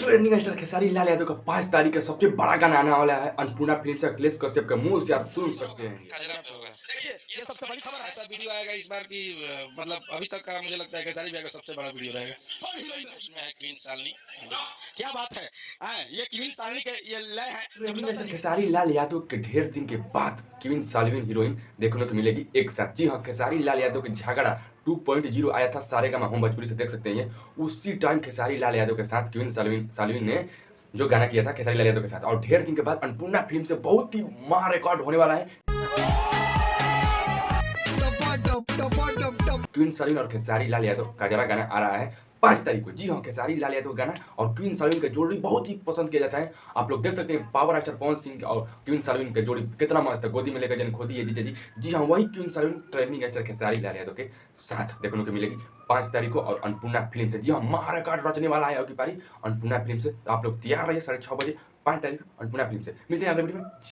Trending star Khesari Lal Yadav का 5 तारीख का सबसे बड़ा गाना आने वाला है। अन्नपूर्णा फिल्म से अखिलेश कश्यप के मुंह से आप सुन सकते हैं। खजाना पे होगा। देखिए, ये सबसे बड़ी खबर है। ऐसा वीडियो आएगा इस बार की मतलब अभी तक का मुझे लगता है खेसारी भैया का सबसे बड़ा वीडियो रहेगा। और हीरोइन उसमें है क्वीन शालिनी। क्या बात है? ये क्वीन शालिनी के ये लय है। ट्रेंडिंग स्टार खेसारी लाल यादव के ढेर दिन के बाद क्वीन शालिनी हीरोइन देखने को मिलेगी एक साथ। जी हाँ, खेसारी लाल यादव के झगड़ा 2.0 आया था सारेगामा होम भोजपुरी से, देख सकते हैं ये। उसी टाइम खेसारी लाल यादव के साथ क्वीन शालिनी ने जो गाना किया था खेसारी लाल यादव के साथ, और ढेर दिन के बाद अन्नपूर्णा फिल्म से बहुत ही महा रिकॉर्ड होने वाला है। क्वीन सलीम और खेसारी लाल यादव का जरा गाना आ रहा है 5 तारीख को। जी हाँ, खेसारी लाल यादव का गाना और क्वीन सलीम का जोड़ी बहुत ही पसंद किया जाता है। आप लोग देख सकते हैं पावर एक्टर पवन सिंह और क्वीन सलीम का जोड़ी कितना मस्त है। गोदी में लेकर जन खोदी है जीजा जी। जी हाँ, वही queen Salim trending actor Khesari Lal Yadav के साथ देखने को मिलेगी 5 तारीख को और अन्नपूर्णा फिल्म से। जी हाँ, महा रिकॉर्ड रचने वाला है अगली पारी अन्नपूर्णा फिल्म से। तो आप लोग तैयार रहिए 6:30 बजे 5 तारीख को अन्नपूर्णा फिल्म से। मिलते हैं अगले वीडियो में।